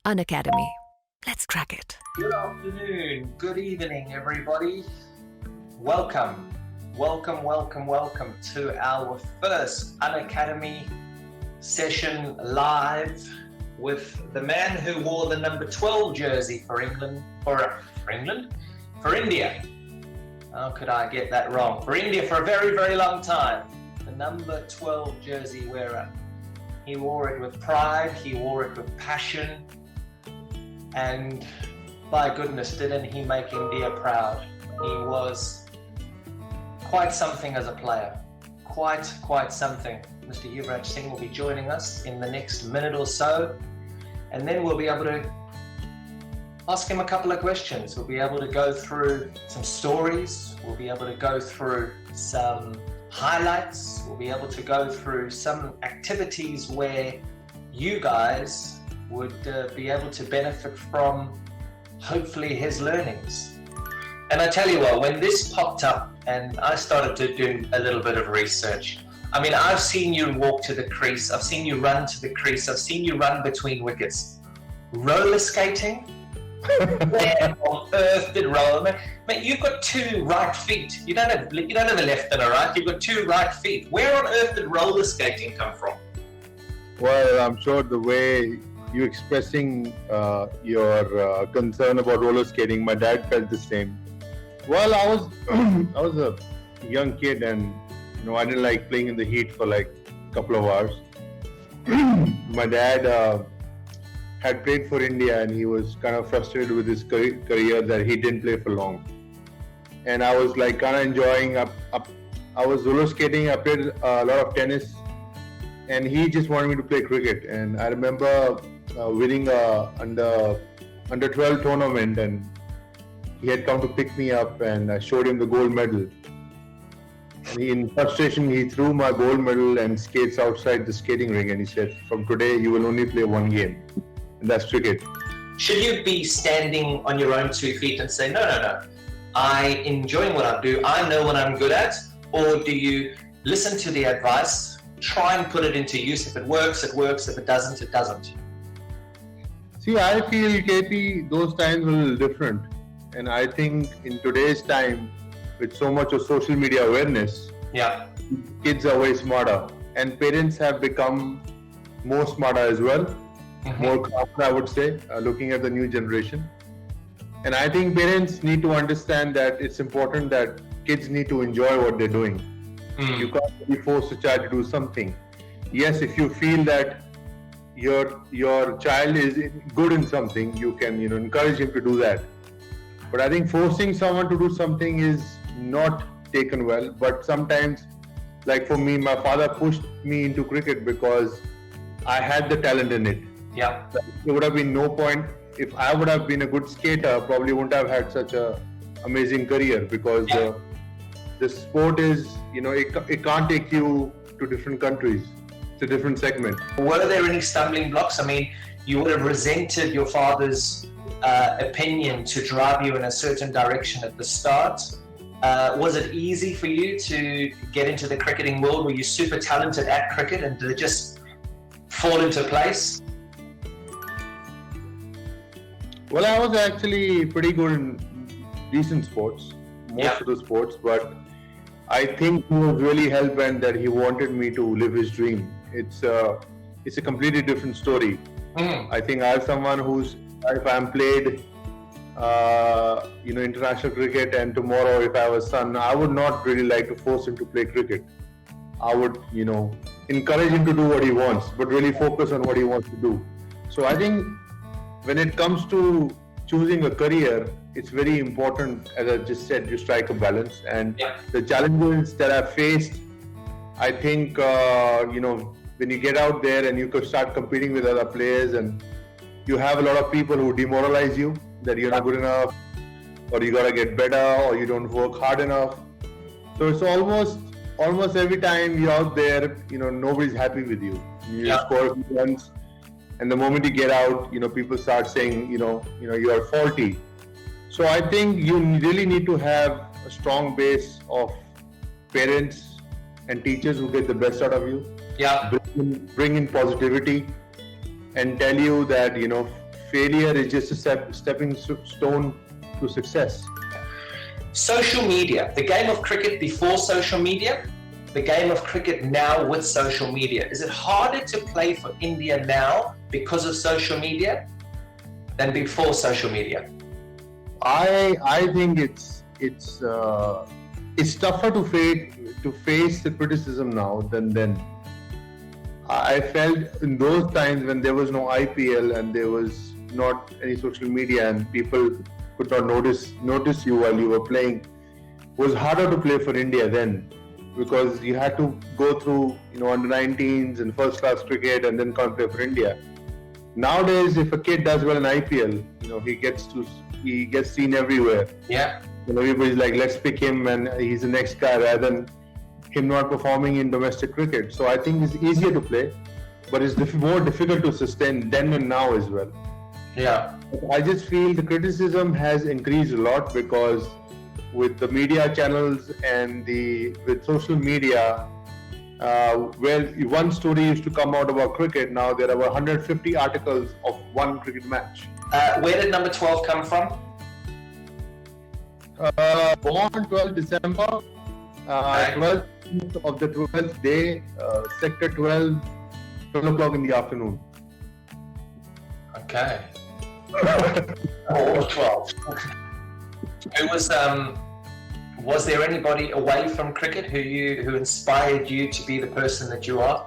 Unacademy. Let's crack it. Good afternoon, good evening, everybody. Welcome to our first Unacademy session live with the man who wore the number 12 jersey for India. How could I get that wrong? For India for a very, very long time. The number 12 jersey wearer. He wore it with pride, he wore it with passion, and by goodness, didn't he make India proud? He was quite something as a player. Quite something. Mr. Yuvraj Singh will be joining us in the next minute or so, and then we'll be able to ask him a couple of questions. We'll be able to go through some stories. We'll be able to go through some highlights. We'll be able to go through some activities where you guys would be able to benefit from, hopefully, his learnings. And I tell you what, when this popped up and I started to do a little bit of research, I mean, I've seen you walk to the crease, I've seen you run to the crease, I've seen you run between wickets. Roller skating? Where on earth did roller? Mate, you've got two right feet. You don't have a left and a right. You've got two right feet. Where on earth did roller skating come from? Well, I'm sure the way you're expressing your concern about roller skating, my dad felt the same. Well, I was a young kid, and I didn't like playing in the heat for like a couple of hours. My dad had played for India, and he was kind of frustrated with his career that he didn't play for long. And I was like kind of enjoying. I was roller skating. I played a lot of tennis, and he just wanted me to play cricket. And I remember winning a under 12 tournament, and he had come to pick me up, and I showed him the gold medal. And in frustration, he threw my gold medal and skates outside the skating ring, and he said, "From today, you will only play one game." And that's cricket. Should you be standing on your own 2 feet and say, no, I enjoy what I do, I know what I'm good at? Or do you listen to the advice, try and put it into use? If it works, it works. If it doesn't, it doesn't. See, I feel, KP, those times were a little different. And I think in today's time, with so much of social media awareness, kids are way smarter. And parents have become more smarter as well. More confident, I would say, looking at the new generation. And I think parents need to understand that it's important that kids need to enjoy what they're doing. You can't be forced a child to do something. Yes, if you feel that your child is good in something, you can encourage him to do that. But I think forcing someone to do something is not taken well. But sometimes, like for me, my father pushed me into cricket because I had the talent in it. Yeah. There would have been no point. If I would have been a good skater, probably wouldn't have had such a amazing career, because the sport is, it can't take you to different countries. It's a different segment. Were there any stumbling blocks? I mean, you would have resented your father's opinion to drive you in a certain direction at the start. Was it easy for you to get into the cricketing world? Were you super talented at cricket, and did it just fall into place? Well, I was actually pretty good in decent sports, most of the sports, but I think he was really hell-bent that he wanted me to live his dream. It's a completely different story. I think I have someone who's, if I'm played, international cricket, and tomorrow if I have a son, I would not really like to force him to play cricket. I would, encourage him to do what he wants, but really focus on what he wants to do. So I think when it comes to choosing a career, it's very important, as I just said, you strike a balance. And the challenges that I've faced, I think, when you get out there and you could start competing with other players, and you have a lot of people who demoralize you, that you're not good enough, or you gotta get better, or you don't work hard enough. So it's almost every time you're out there, nobody's happy with you. You score runs, and the moment you get out, people start saying, you are faulty. So I think you really need to have a strong base of parents and teachers who get the best out of you. Yeah. Bring in positivity and tell you that, failure is just a stepping stone to success. Social media, the game of cricket before social media, the game of cricket now with social media. Is it harder to play for India now because of social media than before social media? I think it's tougher to face the criticism now than then. I felt in those times when there was no IPL and there was not any social media and people could not notice you while you were playing, it was harder to play for India then, because you had to go through under 19s and first class cricket and then come play for India. Nowadays, if a kid does well in IPL, he gets seen everywhere. Yeah. Everybody's like, let's pick him and he's the next guy, rather than him not performing in domestic cricket. So I think it's easier to play, but it's more difficult to sustain then and now as well. Yeah. I just feel the criticism has increased a lot because with the media channels and with social media, where one story used to come out about cricket, now there are 150 articles of one cricket match. Where did number 12 come from? Born 12 December, 12th of the 12th day, sector 12 o'clock in the afternoon. Okay. Or 12. Was there anybody away from cricket who inspired you to be the person that you are?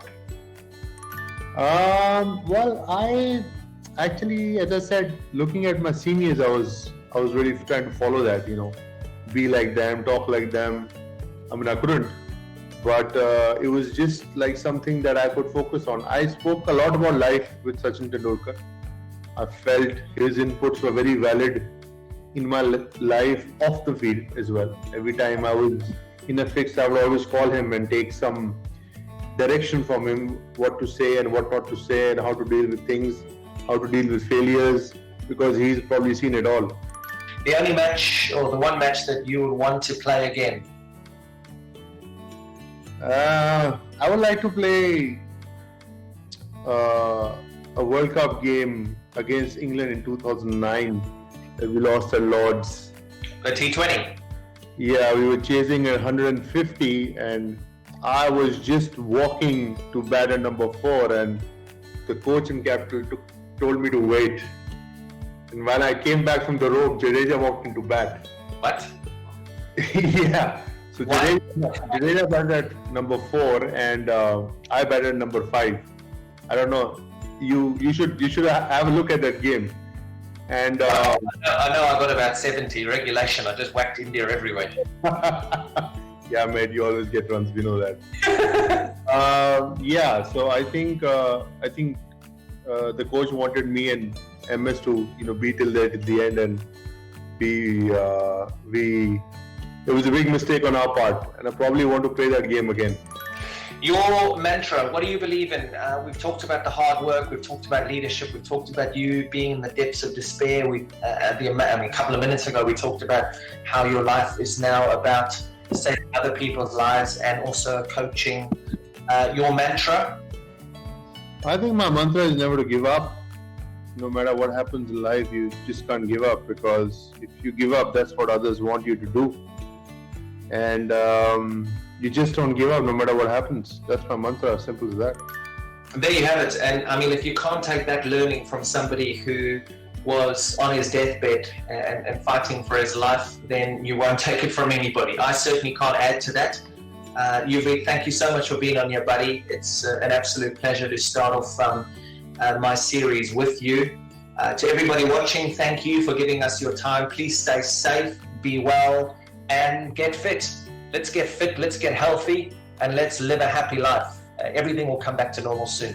Well, I actually, as I said, looking at my seniors, I was really trying to follow that, be like them, talk like them. I mean, I couldn't, but it was just like something that I could focus on. I spoke a lot about life with Sachin Tendulkar. I felt his inputs were very valid in my life off the field as well. Every time I was in a fix, I would always call him and take some direction from him, what to say and what not to say, and how to deal with things, how to deal with failures, because he's probably seen it all. The only match, or the one match that you would want to play again? I would like to play a World Cup game against England in 2009. We lost at Lords. The T20? Yeah, we were chasing 150 and I was just walking to batter number 4 and the coach and captain told me to wait. And when I came back from the rope, Jadeja walked into bat. What? Yeah. So Jadeja batted at number 4 and I batted at number 5. I don't know. You should have a look at that game. And I know I got about 70 regulation. I just whacked India everywhere. Yeah, mate, you always get runs. We know that. Yeah, so I think the coach wanted me and MS to be till there till the end, and it was a big mistake on our part, and I probably want to play that game again. Your mantra, what do you believe in? We've talked about the hard work, we've talked about leadership, we've talked about you being in the depths of despair. A couple of minutes ago, we talked about how your life is now about saving other people's lives and also coaching. Your mantra? I think my mantra is never to give up. No matter what happens in life, you just can't give up, because if you give up, that's what others want you to do. And you just don't give up no matter what happens. That's my mantra, as simple as that. There you have it. And I mean, if you can't take that learning from somebody who was on his deathbed and fighting for his life, then you won't take it from anybody. I certainly can't add to that. Yuvik, thank you so much for being on here, buddy. It's an absolute pleasure to start off my series with you. To everybody watching, thank you for giving us your time. Please stay safe, be well, and get fit. Let's get fit, let's get healthy, and let's live a happy life. Everything will come back to normal soon.